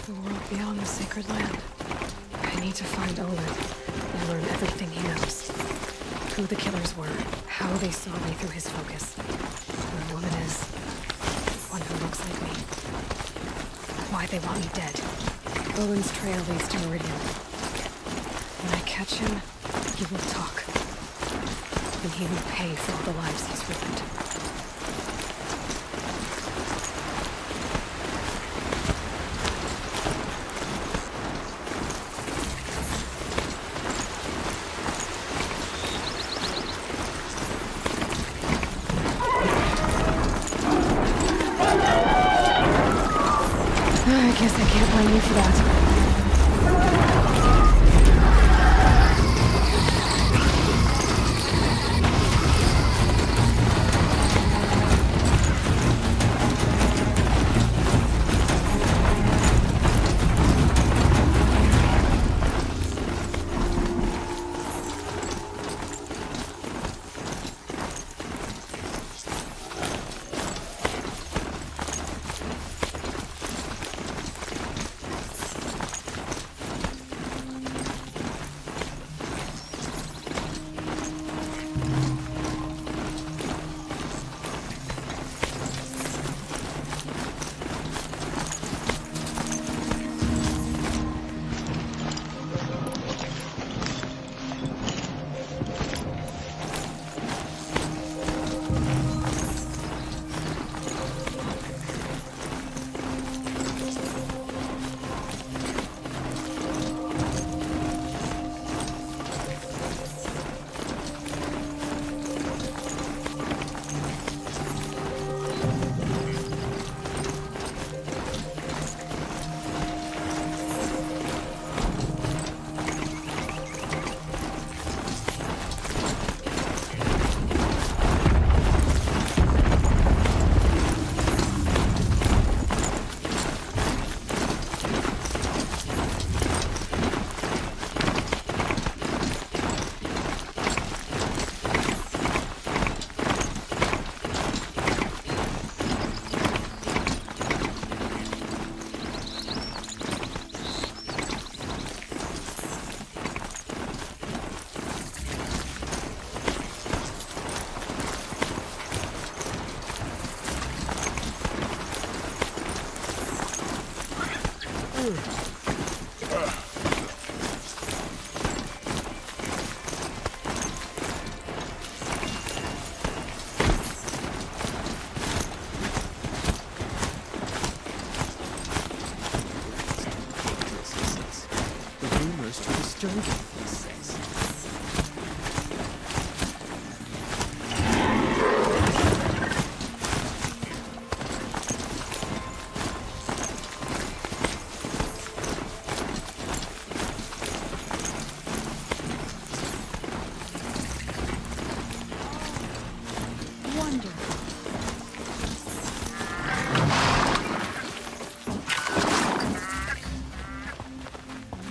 The world beyond the sacred land. I need to find Aloy and learn everything he knows. Who the killers were, how they saw me through his focus. Who the woman is. One who looks like me. Why they want me dead. Owen's trail leads to Meridian. When I catch him, he will talk. And he will pay for all the lives he's ruined. I guess I can't blame you for that.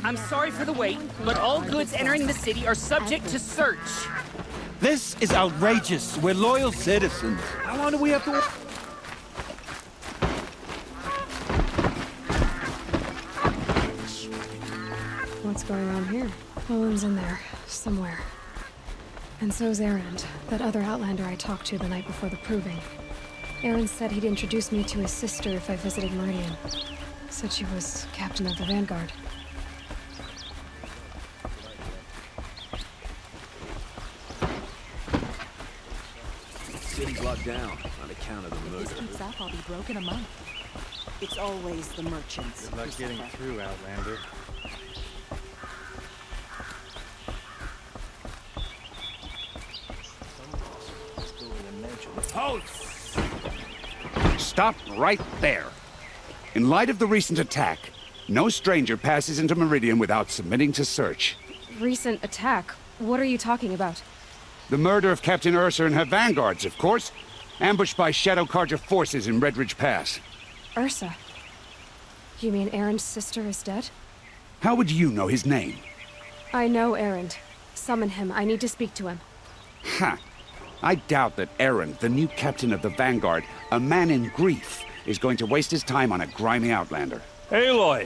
I'm sorry for the wait, but all goods entering the city are subject to search. This is outrageous. We're loyal citizens. How long do we have to... What's going on here? Owen's in there, somewhere. And so's Erend, that other Outlander I talked to the night before the proving. Erend said he'd introduce me to his sister if I visited Meridian. Said she was captain of the Vanguard. City's locked down on account of the murder. If this keeps up, I'll be broke in a month. It's always the merchants. Good luck getting through, Outlander. Halt! Stop right there. In light of the recent attack, no stranger passes into Meridian without submitting to search. Recent attack? What are you talking about? The murder of Captain Ursa and her vanguards, of course. Ambushed by Shadow Carja forces in Redridge Pass. Ursa? You mean Erend's sister is dead? How would you know his name? I know Erend. Summon him. I need to speak to him. Ha! I doubt that Erend, the new captain of the Vanguard, a man in grief, is going to waste his time on a grimy outlander. Aloy,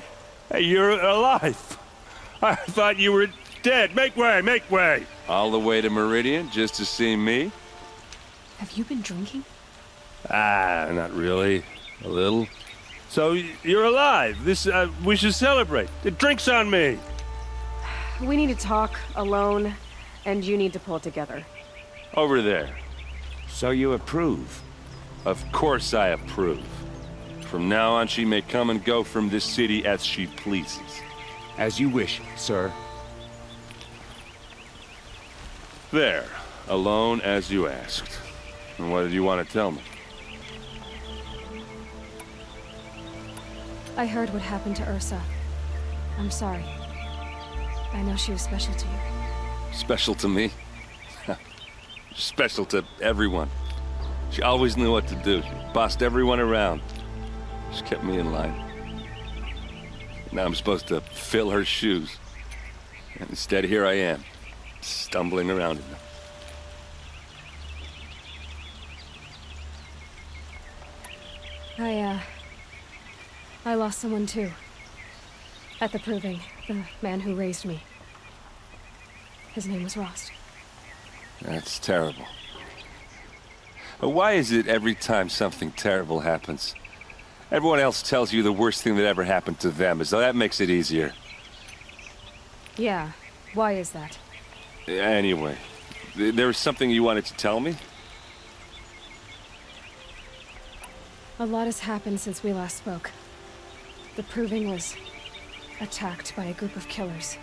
Hey, you're alive. I thought you were dead. Make way, make way. All the way to Meridian just to see me? Have you been drinking? Ah, not really. A little. So, you're alive. We should celebrate. The drink's on me. We need to talk alone, and you need to pull it together. Over there. So you approve? Of course I approve. From now on, she may come and go from this city as she pleases. As you wish, sir. There. Alone as you asked. And what did you want to tell me? I heard what happened to Ursa. I'm sorry. I know she was special to you. Special to me? Special to everyone. She always knew what to do. She bossed everyone around. She kept me in line. Now I'm supposed to fill her shoes. And instead, here I am, stumbling around in them. I lost someone too. At the proving, the man who raised me. His name was Rost. That's terrible. But why is it every time something terrible happens, everyone else tells you the worst thing that ever happened to them, as though that makes it easier? Yeah, why is that? Anyway, there was something you wanted to tell me? A lot has happened since we last spoke. The proving was attacked by a group of killers.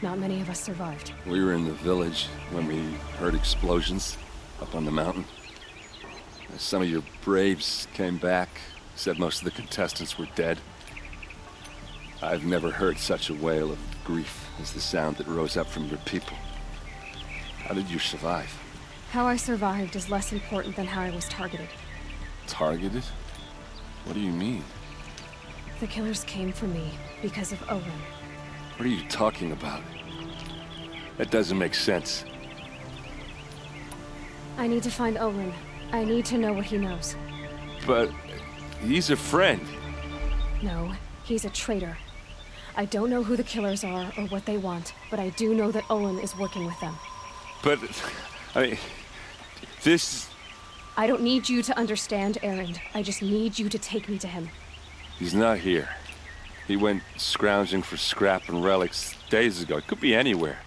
Not many of us survived. We were in the village when we heard explosions up on the mountain. Some of your braves came back, said most of the contestants were dead. I've never heard such a wail of grief as the sound that rose up from your people. How did you survive? How I survived is less important than how I was targeted. Targeted? What do you mean? The killers came for me because of Owen. What are you talking about? That doesn't make sense. I need to find Owen. I need to know what he knows. But he's a friend. No, he's a traitor. I don't know who the killers are or what they want, but I do know that Owen is working with them. But, I mean, this... I don't need you to understand, Erend. I just need you to take me to him. He's not here. He went scrounging for scrap and relics days ago. It could be anywhere.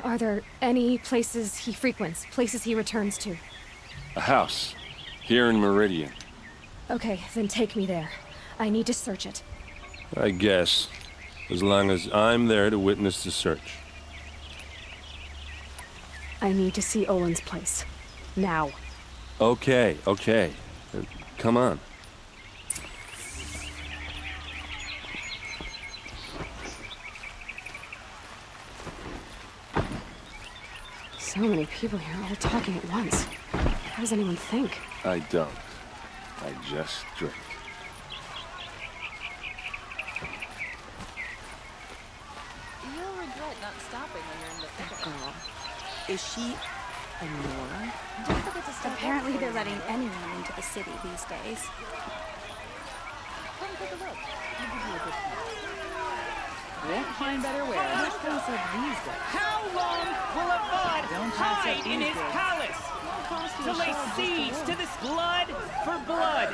Are there any places he frequents, places he returns to? A house. Here in Meridian. Okay, then take me there. I need to search it. I guess. As long as I'm there to witness the search. I need to see Owen's place. Now. Okay, okay. Come on. So many people here, all talking at once. How does anyone think? I don't. I just drink. You'll regret not stopping when you're in the thick of it. Girl, is she a Nora? Don't forget to stop. Apparently they're letting anyone into the city these days. Come take a look. I'll give you a good time. Won't find better where. Which place are these days? How long will Avad hide in his palace? To lay siege to this blood for blood,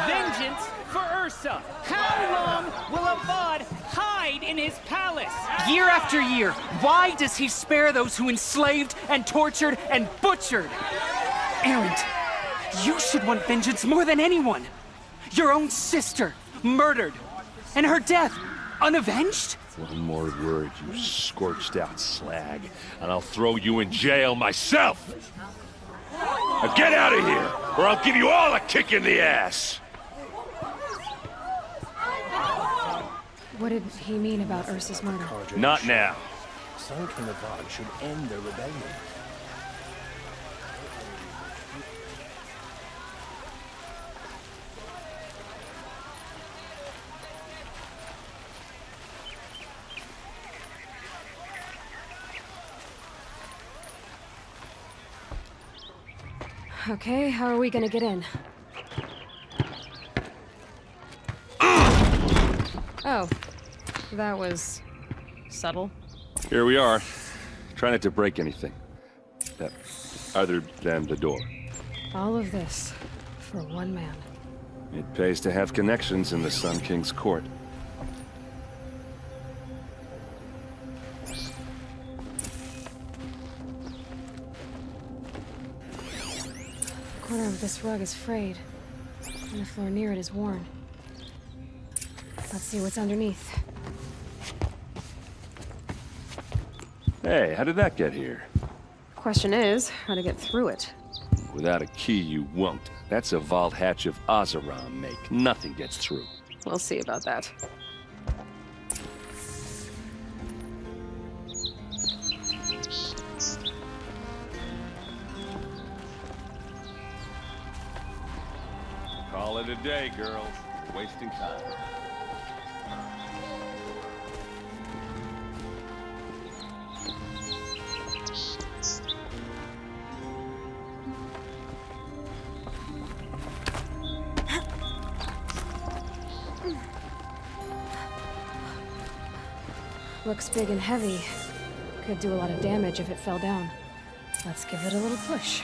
vengeance for Ursa. How long will Avad hide in his palace? Year after year, why does he spare those who enslaved and tortured and butchered? Erend, you should want vengeance more than anyone. Your own sister, murdered, and her death, unavenged? One more word, you scorched out slag, and I'll throw you in jail myself! Now get out of here, or I'll give you all a kick in the ass! What did he mean about Ursa's murder? Not now. Son King Avad should end the rebellion. Okay, how are we gonna get in? Oh, That was subtle. Here we are. Try not to break anything. Other than the door. All of this for one man. It pays to have connections in the Sun King's court. The corner of this rug is frayed, and the floor near it is worn. Let's see what's underneath. Hey, how did that get here? Question is, how to get through it. Without a key, you won't. That's a vault hatch of Oseram make. Nothing gets through. We'll see about that. Call it a day, girls. You're wasting time. Looks big and heavy. Could do a lot of damage if it fell down. Let's give it a little push.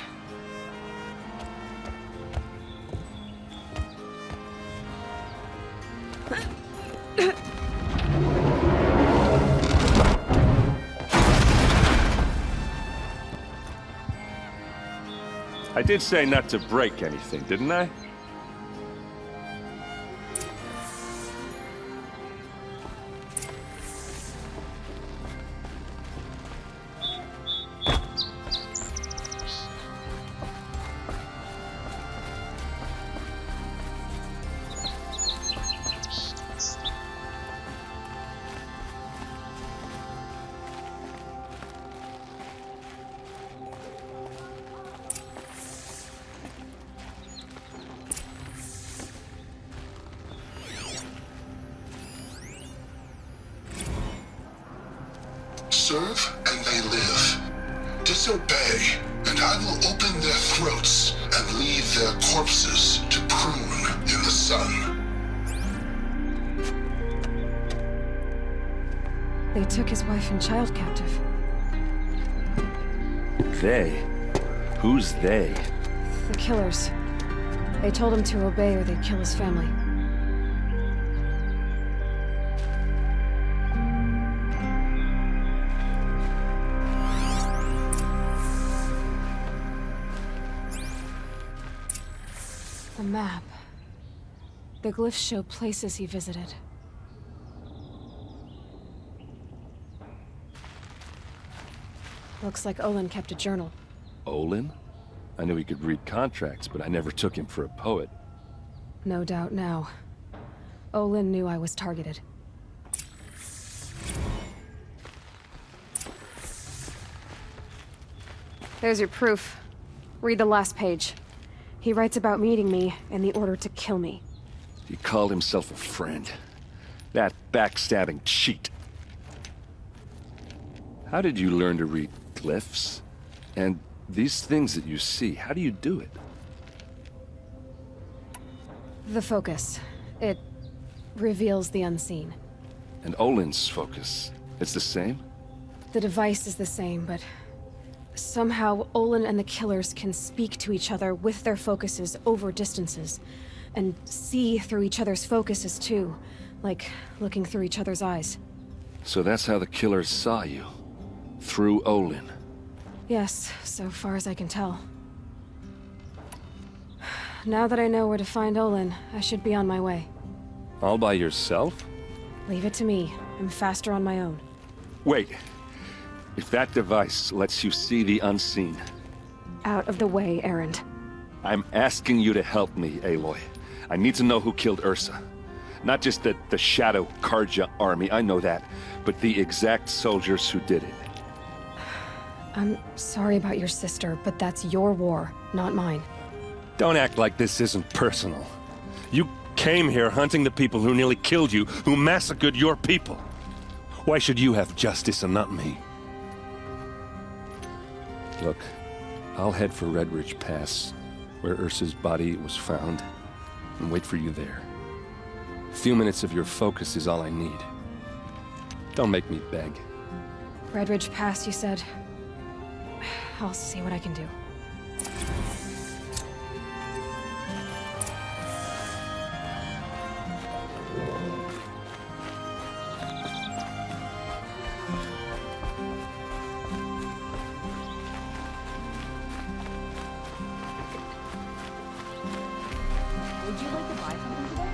I did say not to break anything, didn't I? Serve and they live. Disobey, and I will open their throats and leave their corpses to prune in the sun. They took his wife and child captive. They? Who's they? The killers. They told him to obey or they'd kill his family. The map. The glyphs show places he visited. Looks like Olin kept a journal. Olin? I knew he could read contracts, but I never took him for a poet. No doubt now. Olin knew I was targeted. There's your proof. Read the last page. He writes about meeting me and the order to kill me. He called himself a friend. That backstabbing cheat. How did you learn to read glyphs? And these things that you see, how do you do it? The focus. It reveals the unseen. And Olin's focus, it's the same? The device is the same, but somehow Olin and the killers can speak to each other with their focuses over distances, and see through each other's focuses too, like looking through each other's eyes. So that's how the killers saw you? Through Olin? Yes, so far as I can tell. Now that I know where to find Olin, I should be on my way. All by yourself? Leave it to me. I'm faster on my own. Wait. If that device lets you see the unseen... Out of the way, Erend. I'm asking you to help me, Aloy. I need to know who killed Ursa. Not just the Shadow Karja army, I know that, but the exact soldiers who did it. I'm sorry about your sister, but that's your war, not mine. Don't act like this isn't personal. You came here hunting the people who nearly killed you, who massacred your people. Why should you have justice and not me? Look, I'll head for Red Ridge Pass, where Ursa's body was found, and wait for you there. A few minutes of your focus is all I need. Don't make me beg. Red Ridge Pass, you said? I'll see what I can do. Would you like to buy something today?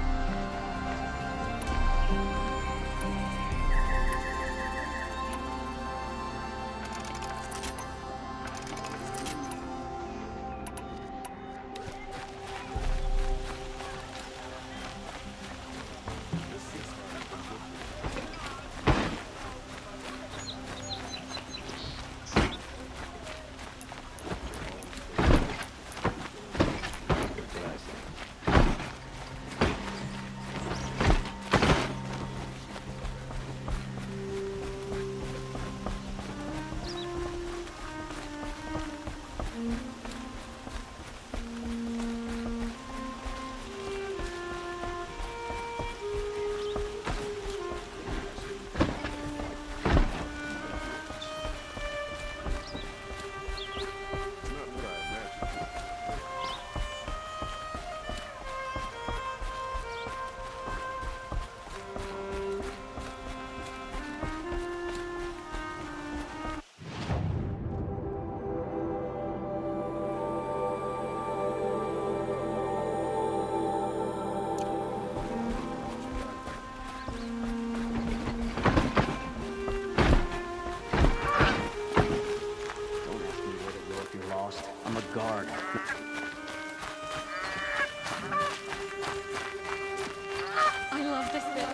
I'm a guard. I love this bit.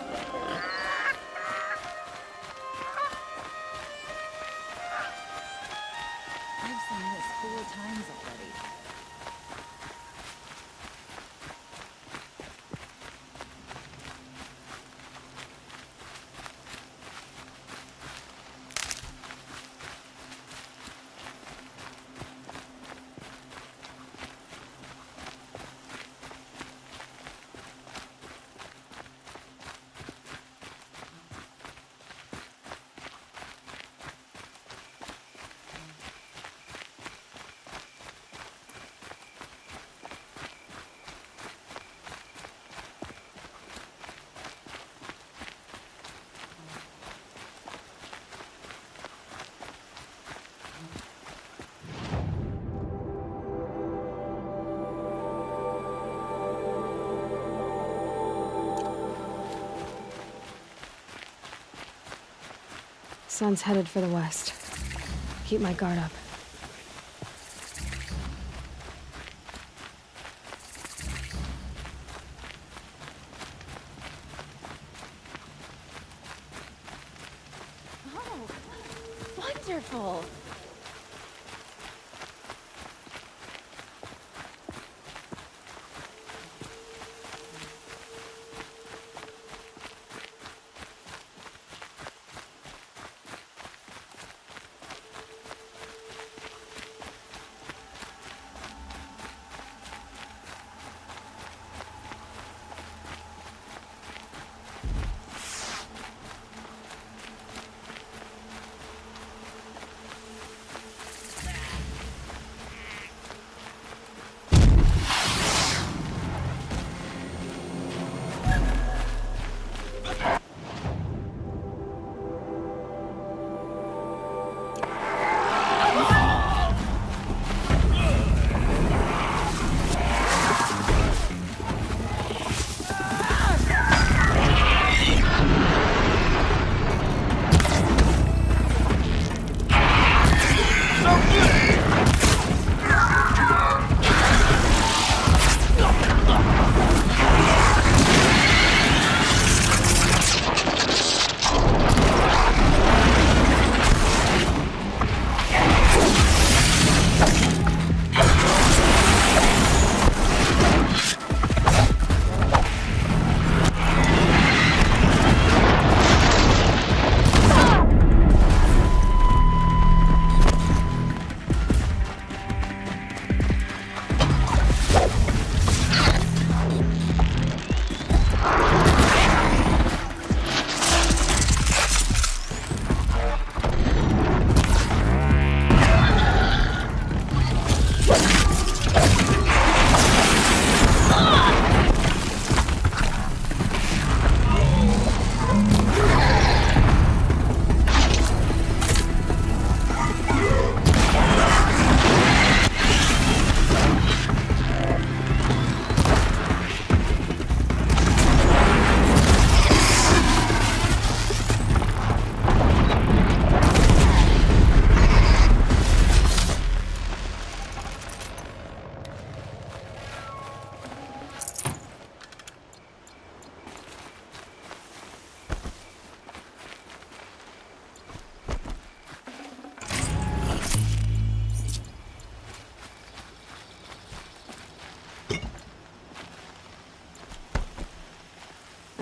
I've seen this 4 times already. Sun's headed for the west. Keep my guard up. Oh, wonderful!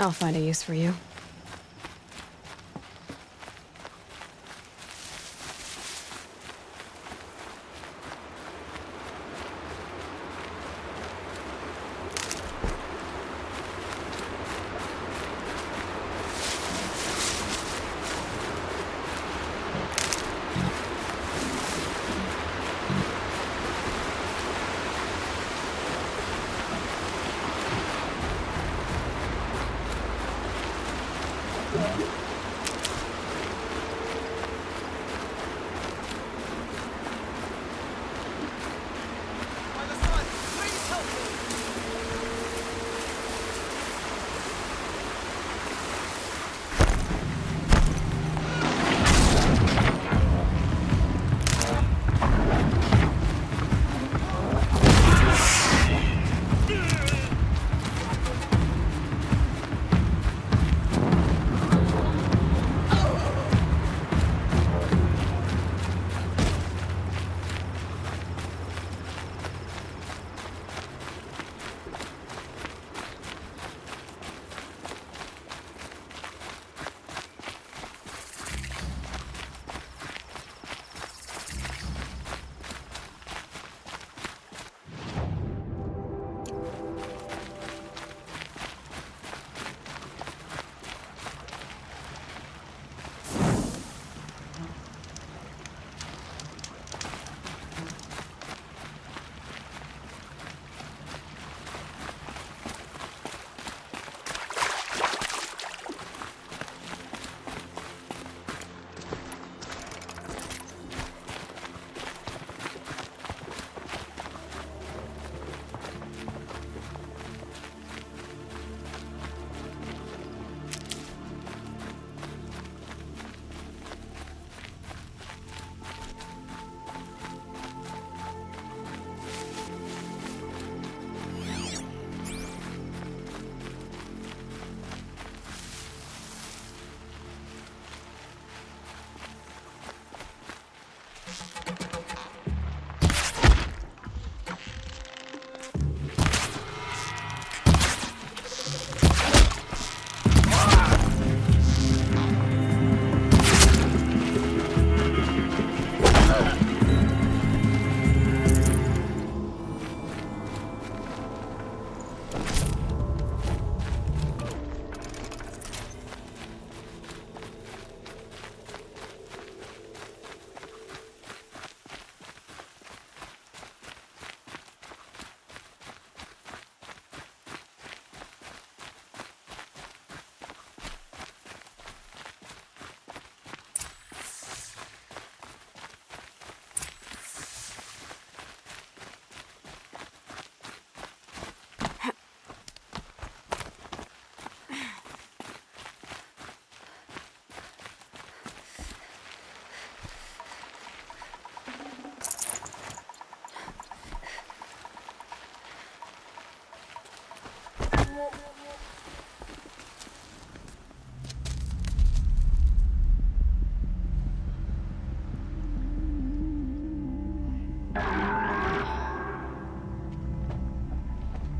I'll find a use for you.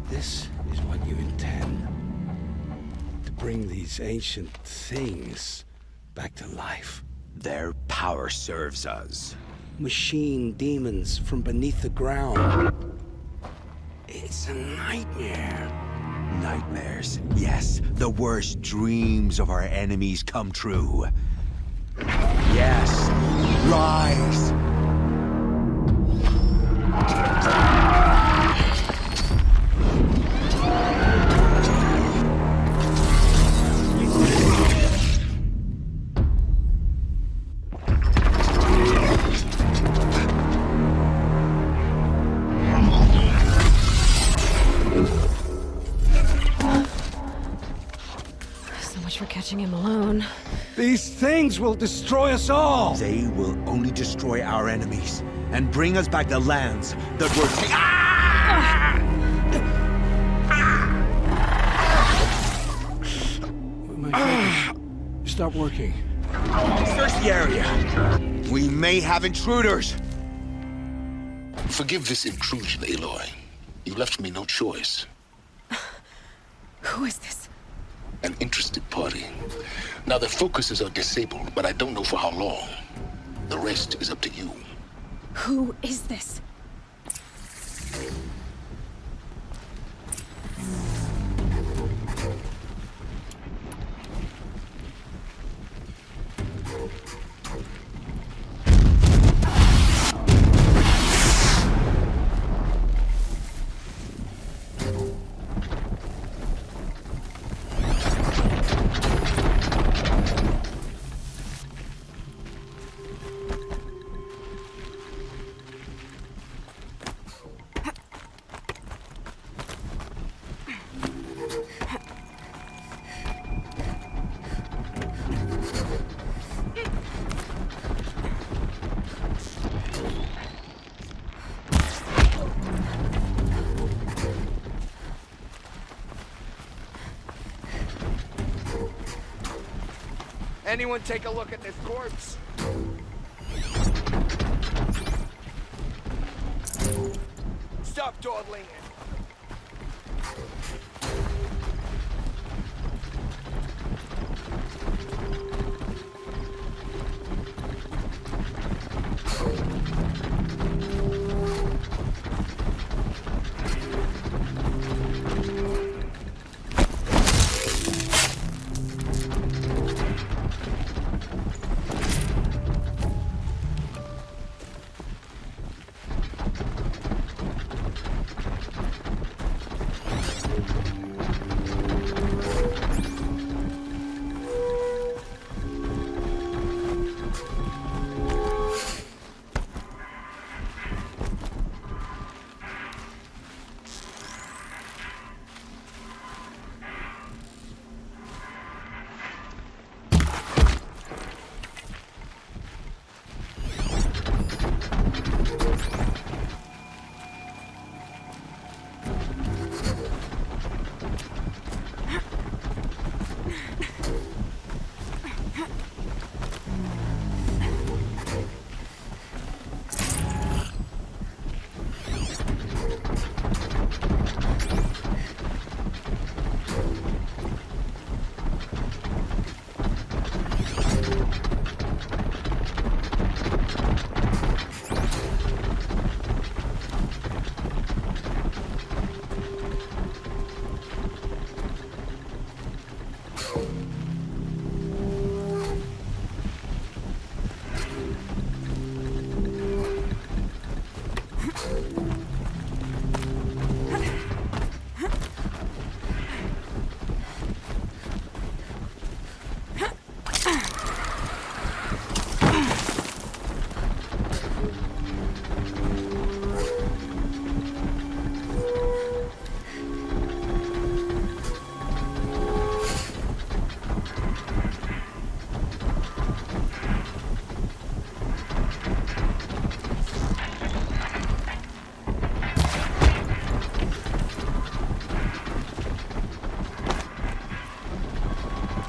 This is what you intend. To bring these ancient things back to life. Their power serves us. Machine demons from beneath the ground. It's a nightmare. Nightmares. Yes, the worst dreams of our enemies come true. Yes, rise! For catching him alone. These things will destroy us all! They will only destroy our enemies and bring us back the lands that were My focus. Stop working. Search the area. We may have intruders. Forgive this intrusion, Aloy. You left me no choice. Who is this? an interested party. Now, the focuses are disabled, but I don't know for how long. The rest is up to you. Who is this? Anyone take a look at this corpse? Stop dawdling.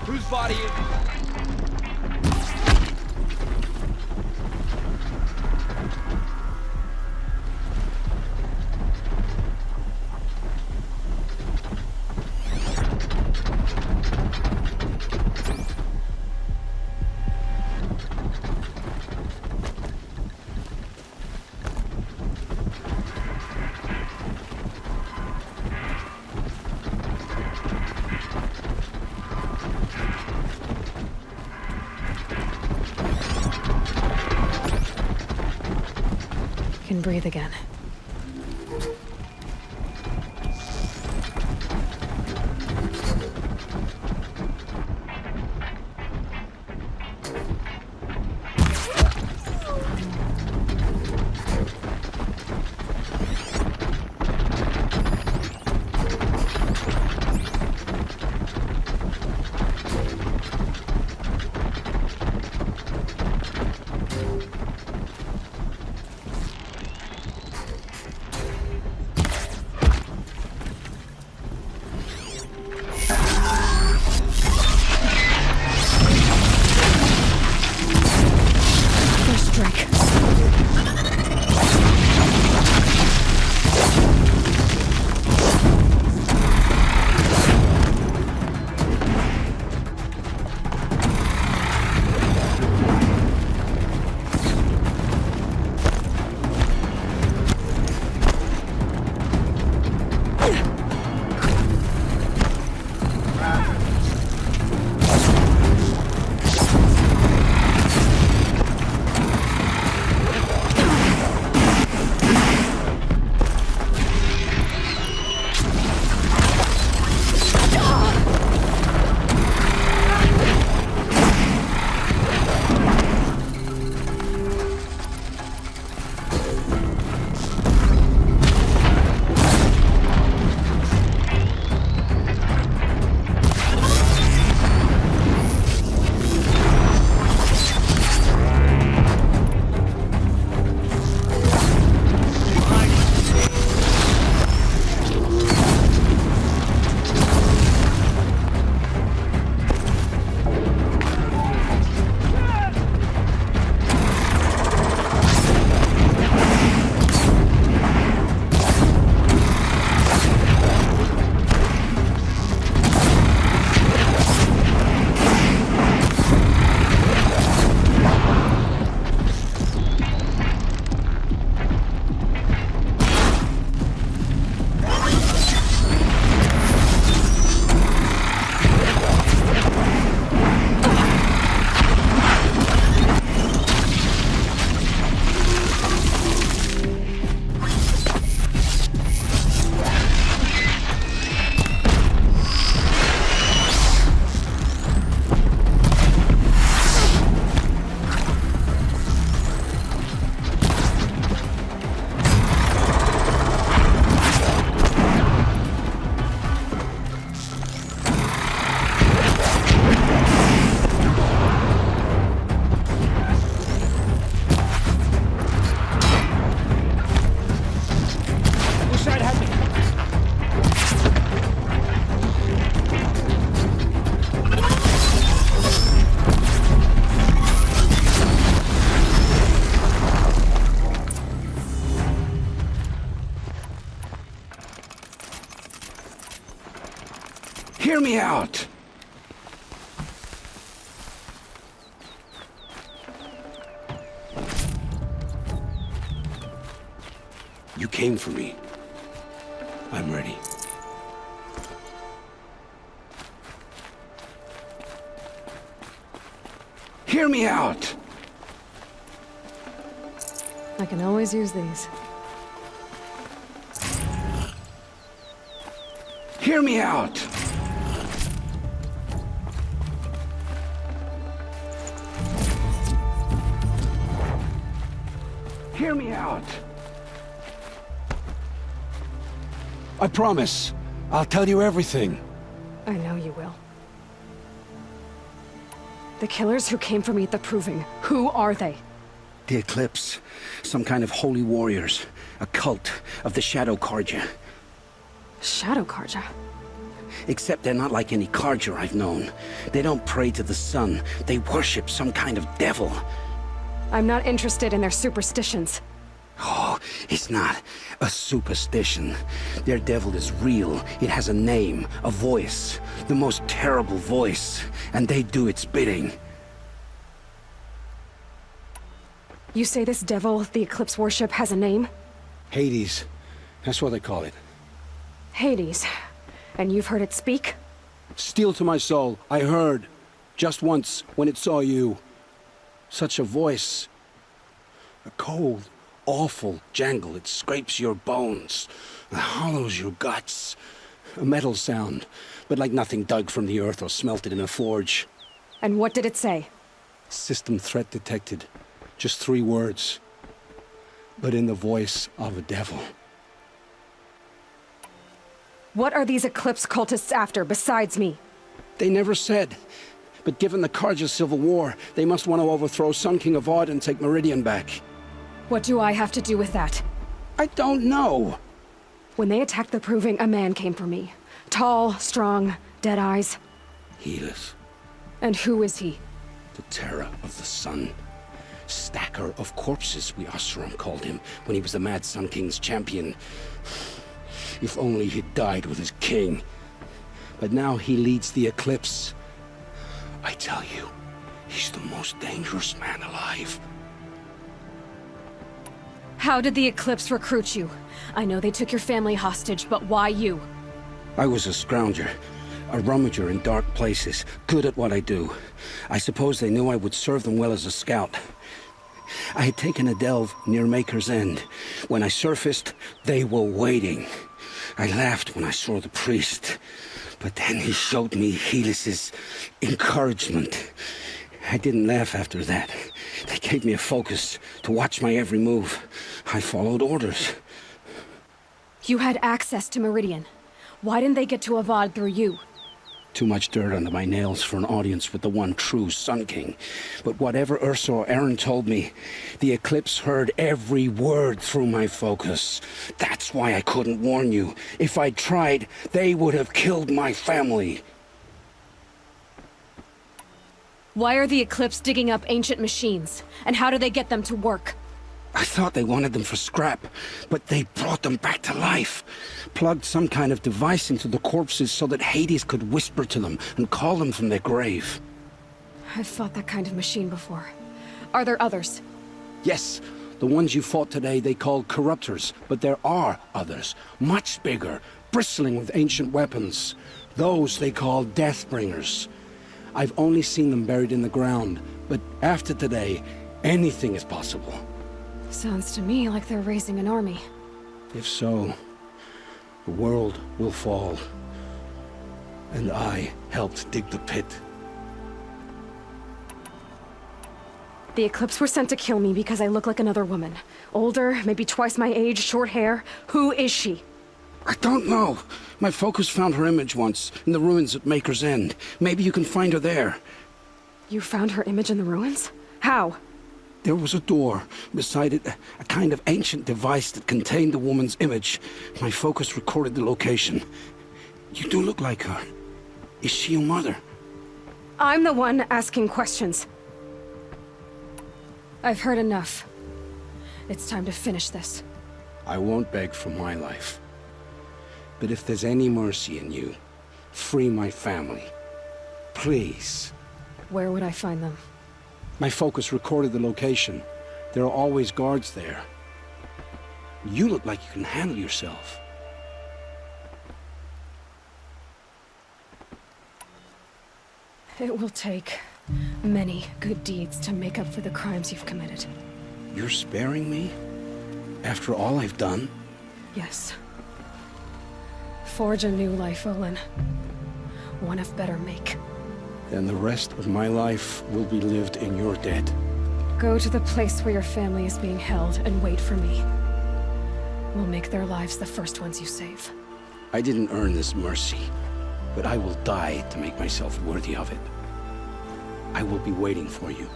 Whose body is... Can breathe again. me out! You came for me. I'm ready. Hear me out! I can always use these. Hear me out! Hear me out! I promise. I'll tell you everything. I know you will. The killers who came for me at the Proving, who are they? The Eclipse. Some kind of holy warriors. A cult of the Shadow Carja. Shadow Carja? Except they're not like any Carja I've known. They don't pray to the sun. They worship some kind of devil. I'm not interested in their superstitions. Oh, it's not a superstition. Their devil is real. It has a name, a voice. The most terrible voice. And they do its bidding. You say this devil the Eclipse worship has a name? Hades. That's what they call it. Hades. And you've heard it speak? Steel to my soul, I heard. Just once, when it saw you. Such a voice. A cold, awful jangle. It scrapes your bones. It hollows your guts. A metal sound, but like nothing dug from the earth or smelted in a forge. And what did it say? System threat detected. Just 3 words. But in the voice of a devil. What are these Eclipse cultists after, besides me? They never said. But given the Carja civil war, they must want to overthrow Sun King Avad and take Meridian back. What do I have to do with that? I don't know. When they attacked the Proving, a man came for me. Tall, strong, dead eyes. Helis. And who is he? The terror of the sun. Stacker of corpses, we Oseram called him, when he was the Mad Sun King's champion. If only he'd died with his king. But now he leads the Eclipse. I tell you, he's the most dangerous man alive. How did the Eclipse recruit you? I know they took your family hostage, but why you? I was a scrounger. A rummager in dark places, good at what I do. I suppose they knew I would serve them well as a scout. I had taken a delve near Maker's End. When I surfaced, they were waiting. I laughed when I saw the priest, but then he showed me Helis's encouragement. I didn't laugh after that. They gave me a focus to watch my every move. I followed orders. You had access to Meridian. Why didn't they get to Avad through you? Too much dirt under my nails for an audience with the one true Sun King. But whatever Ursa or Aaron told me, the Eclipse heard every word through my focus. That's why I couldn't warn you. If I'd tried, they would have killed my family. Why are the Eclipse digging up ancient machines? And how do they get them to work? I thought they wanted them for scrap, but they brought them back to life. Plugged some kind of device into the corpses so that Hades could whisper to them and call them from their grave. I've fought that kind of machine before. Are there others? Yes, the ones you fought today they called corruptors, but there are others, much bigger, bristling with ancient weapons. Those they call Deathbringers. I've only seen them buried in the ground, but after today, anything is possible. Sounds to me like they're raising an army. If so, the world will fall. And I helped dig the pit. The Eclipse were sent to kill me because I look like another woman. Older, maybe twice my age, short hair. Who is she? I don't know. My focus found her image once, in the ruins at Maker's End. Maybe you can find her there. You found her image in the ruins? How? There was a door. Beside it, a kind of ancient device that contained the woman's image. My focus recorded the location. You do look like her. Is she your mother? I'm the one asking questions. I've heard enough. It's time to finish this. I won't beg for my life. But if there's any mercy in you, Free my family. Please. Where would I find them? My focus recorded the location. There are always guards there. You look like you can handle yourself. It will take many good deeds to make up for the crimes you've committed. You're sparing me? After all I've done? Yes. Forge a new life, Olin. One of better make. Then the rest of my life will be lived in your debt. Go to the place where your family is being held and wait for me. We'll make their lives the first ones you save. I didn't earn this mercy, but I will die to make myself worthy of it. I will be waiting for you.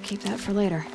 Keep that for later.